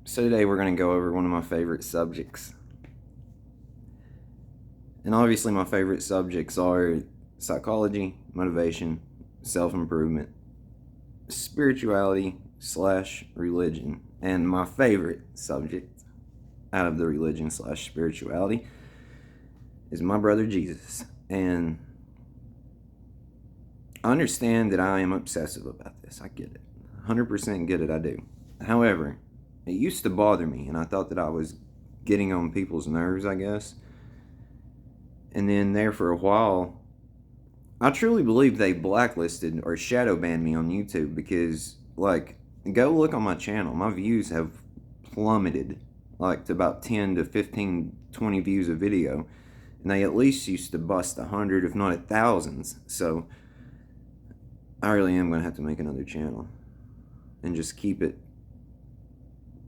So today we're going to go over one of my favorite subjects. And obviously my favorite subjects are psychology, motivation, self-improvement, spirituality / religion. And my favorite subject out of the religion / spirituality is my brother Jesus. And I understand that I am obsessive about this. I get it. 100% get it, I do. However, it used to bother me, and I thought that I was getting on people's nerves, I guess. And then there for a while, I truly believe they blacklisted or shadow banned me on YouTube because, like, go look on my channel. My views have plummeted, like, to about 10 to 15, 20 views a video. And they at least used to bust 100, if not at thousands. So I really am going to have to make another channel and just keep it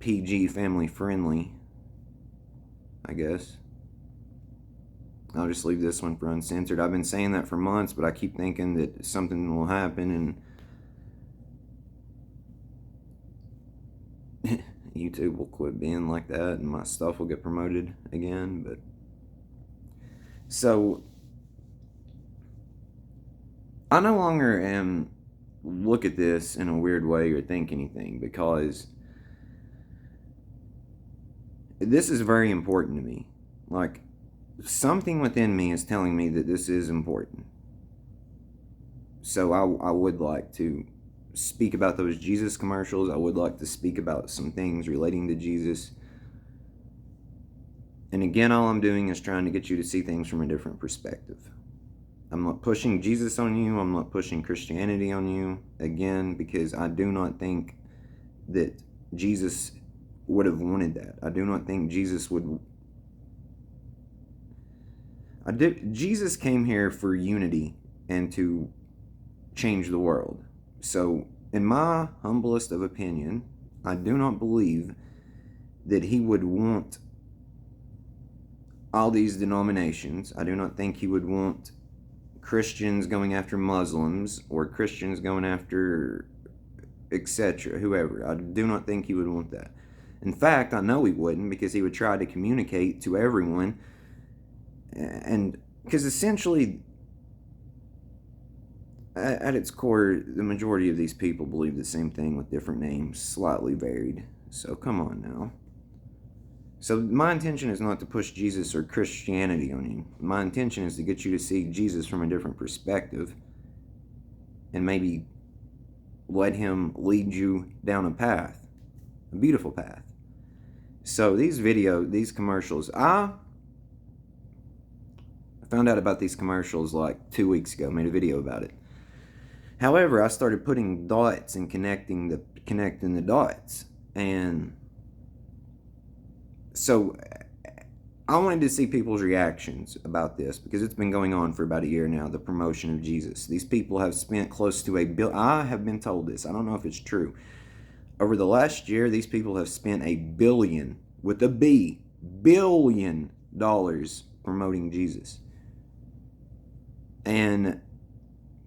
PG, family friendly, I guess. I'll just leave this one for uncensored. I've been saying that for months, but I keep thinking that something will happen and YouTube will quit being like that and my stuff will get promoted again. But so I no longer am look at this in a weird way or think anything, because this is very important to me. Like, something within me is telling me that this is important. So I would like to speak about those Jesus commercials. I would like to speak about some things relating to Jesus. And again, all I'm doing is trying to get you to see things from a different perspective. I'm not pushing Jesus on you. I'm not pushing Christianity on you. Again, because I do not think that Jesus would have wanted that. I do not think Jesus would... Jesus came here for unity and to change the world. So, in my humblest of opinion, I do not believe that he would want all these denominations. I do not think he would want Christians going after Muslims or Christians going after etc., whoever. I do not think he would want that. In fact, I know he wouldn't, because he would try to communicate to everyone. And because essentially, at its core, the majority of these people believe the same thing with different names, slightly varied. So come on now. So my intention is not to push Jesus or Christianity on you. My intention is to get you to see Jesus from a different perspective and maybe let him lead you down a path, a beautiful path. So these commercials, I found out about these commercials like 2 weeks ago, made a video about it. However, I started putting dots and connecting the dots. And so I wanted to see people's reactions about this, because it's been going on for about a year now, the promotion of Jesus. These people have spent close to I have been told this, I don't know if it's true. Over the last year, these people have spent $1 billion, with a B, billion dollars promoting Jesus. And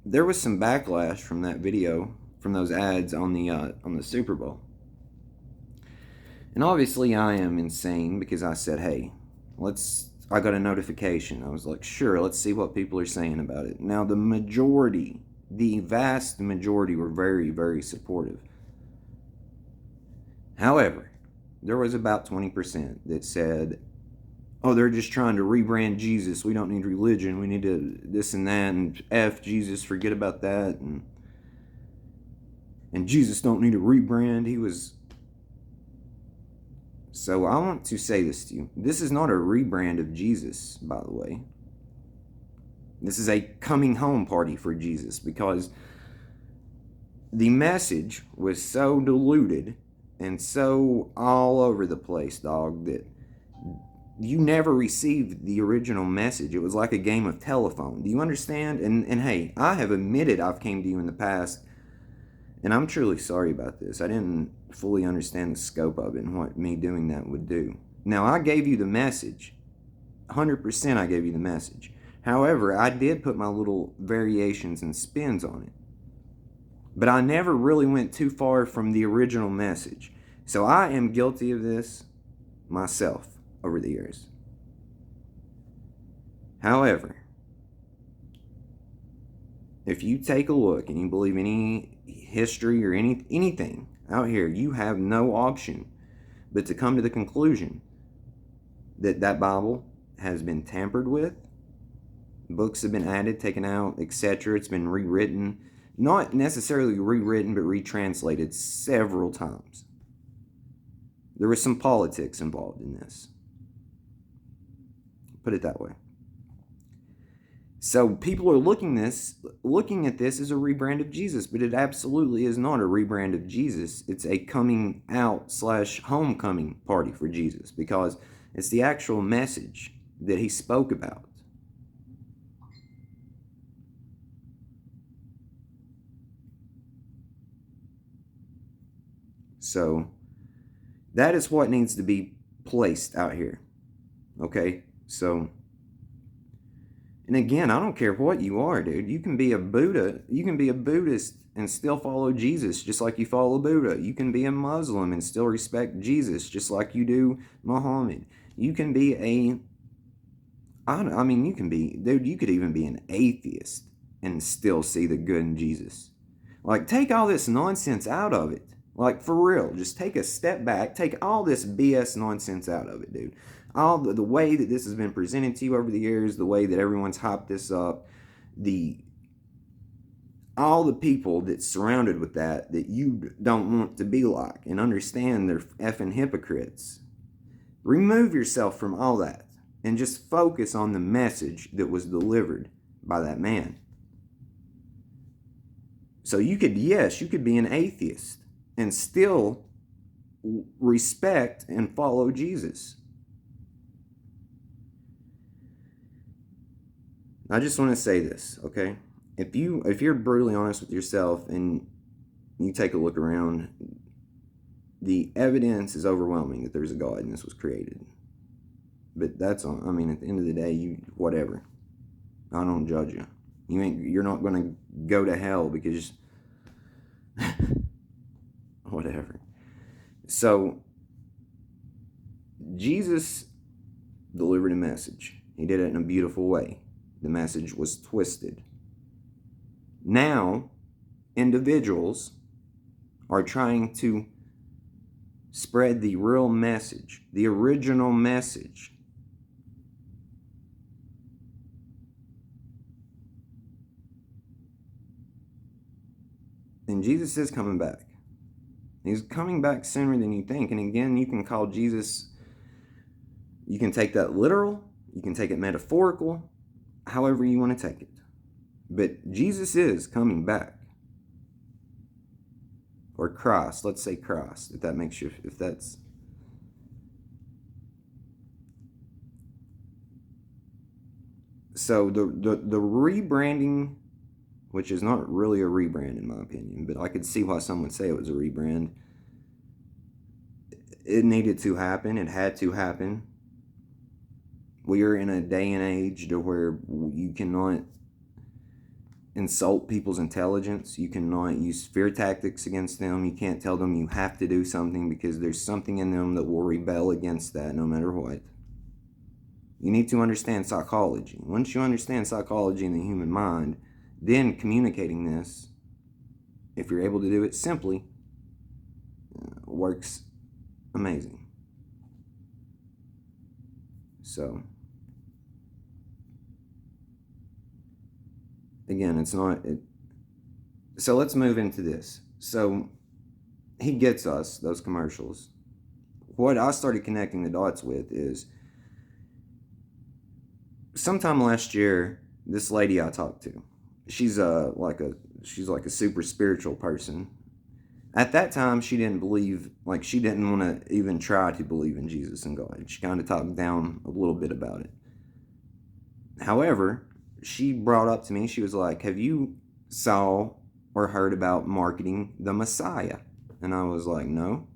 there was some backlash from that video, from those ads on the Super Bowl. And obviously I am insane, because I said, hey, I got a notification. I was like, sure, let's see what people are saying about it. Now, the vast majority were very, very supportive. However, there was about 20% that said, oh, they're just trying to rebrand Jesus. We don't need religion. We need to this and that, and F Jesus, forget about that. And Jesus don't need a rebrand. So I want to say this to you. This is not a rebrand of Jesus, by the way. This is a coming home party for Jesus, because the message was so diluted and so all over the place, dog, that you never received the original message. It was like a game of telephone. Do you understand? And hey, I have admitted I've came to you in the past, and I'm truly sorry about this. I didn't fully understand the scope of it and what me doing that would do. Now, I gave you the message. 100% I gave you the message. However, I did put my little variations and spins on it. But I never really went too far from the original message. So I am guilty of this myself over the years. However, if you take a look and you believe any history or anything out here, you have no option but to come to the conclusion that that Bible has been tampered with, books have been added, taken out, etc. It's been rewritten, not necessarily rewritten, but retranslated several times. There was some politics involved in this. Put it that way. So people are looking at this as a rebrand of Jesus, but it absolutely is not a rebrand of Jesus. It's a coming out / homecoming party for Jesus, because it's the actual message that he spoke about. So that is what needs to be placed out here. Okay? So, and again, I don't care what you are, dude. You can be a Buddha. You can be a Buddhist and still follow Jesus, just like you follow Buddha. You can be a Muslim and still respect Jesus, just like you do Muhammad. You can be you can be, dude, you could even be an atheist and still see the good in Jesus. Like, take all this nonsense out of it. Like, for real, just take a step back, take all this BS nonsense out of it, dude. All the way that this has been presented to you over the years, the way that everyone's hyped this up, all the people that's surrounded with that you don't want to be like and understand they're effing hypocrites. Remove yourself from all that and just focus on the message that was delivered by that man. So you could be an atheist and still respect and follow Jesus. I just want to say this, okay? If you're brutally honest with yourself and you take a look around, the evidence is overwhelming that there's a God and this was created. But that's at the end of the day, whatever. I don't judge you. You're not going to go to hell because whatever. So Jesus delivered a message. He did it in a beautiful way. The message was twisted. Now, individuals are trying to spread the real message, the original message. And Jesus is coming back. He's coming back sooner than you think. And again, you can call Jesus, you can take that literal, you can take it metaphorical, however you want to take it. But Jesus is coming back. Or Christ, let's say Christ, if that makes you, if that's... So the rebranding, which is not really a rebrand in my opinion, but I could see why some would say it was a rebrand. It needed to happen. It had to happen. We are in a day and age to where you cannot insult people's intelligence. You cannot use fear tactics against them. You can't tell them you have to do something because there's something in them that will rebel against that no matter what. You need to understand psychology. Once you understand psychology in the human mind, then communicating this, if you're able to do it simply, works amazing. So, again, so let's move into this. So, he gets us, those commercials. What I started connecting the dots with is, sometime last year, this lady I talked to, she's like a super spiritual person. At that time, she didn't believe, she didn't want to even try to believe in Jesus and God. She kind of talked down a little bit about it. However, she brought up to me, she was like, have you saw or heard about marketing the Messiah? And I was like, no.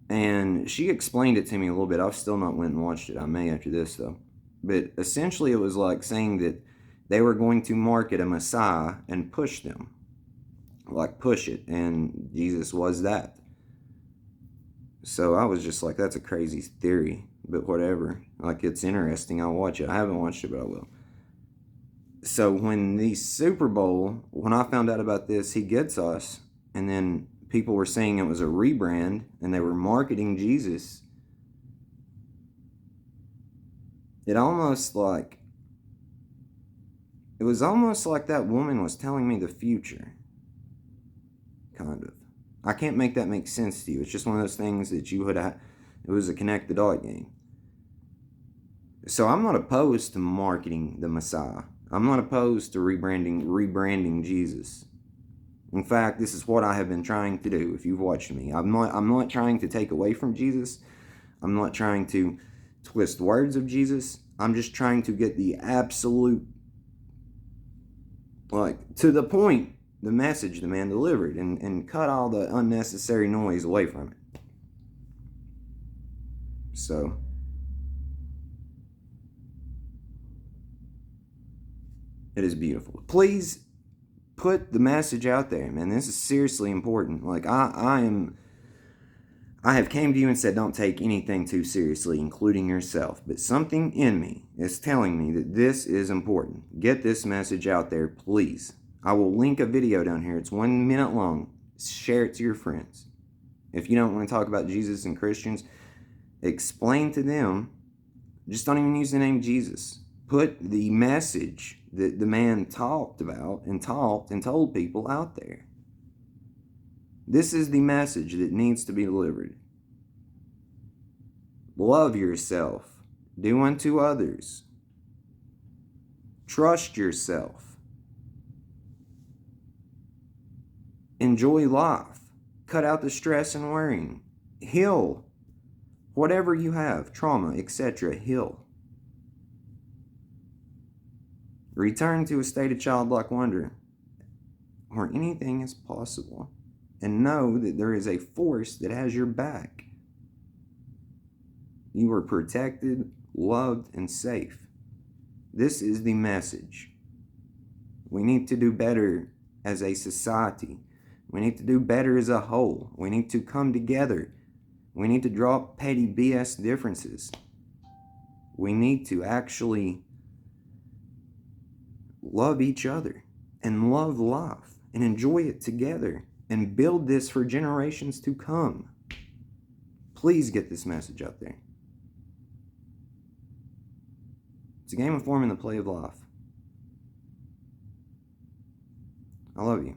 And she explained it to me a little bit. I've still not went and watched it. I may after this, though. But essentially, it was like saying that they were going to market a Messiah and push them. Push it. And Jesus was that. So I was just like, that's a crazy theory, but whatever. Like, it's interesting. I'll watch it. I haven't watched it, but I will. So when the Super Bowl, when I found out about this, he gets us, and then people were saying it was a rebrand, and they were marketing Jesus. It was almost like that woman was telling me the future. Kind of. I can't make that make sense to you. It's just one of those things that you would have. It was a connect the dot game. So I'm not opposed to marketing the Messiah. I'm not opposed to rebranding Jesus. In fact, this is what I have been trying to do. If you've watched me, I'm not trying to take away from Jesus. I'm not trying to twist words of Jesus. I'm just trying to get the absolute, like, to the point, the message the man delivered, and cut all the unnecessary noise away from it. So it is beautiful. Please put the message out there, man. This is seriously important. Like, I have came to you and said, don't take anything too seriously, including yourself. But something in me is telling me that this is important. Get this message out there, please. I will link a video down here. It's 1 minute long. Share it to your friends. If you don't want to talk about Jesus and Christians, explain to them. Just don't even use the name Jesus. Put the message that the man talked about and taught and told people out there. This is the message that needs to be delivered. Love yourself. Do unto others. Trust yourself. Enjoy life. Cut out the stress and worrying. Heal. Whatever you have, trauma, etc., heal. Return to a state of childlike wonder where anything is possible. And know that there is a force that has your back. You are protected, loved, and safe. This is the message. We need to do better as a society. We need to do better as a whole. We need to come together. We need to drop petty BS differences. We need to actually love each other and love life and enjoy it together and build this for generations to come. Please get this message out there. It's a game of form and the play of life. I love you.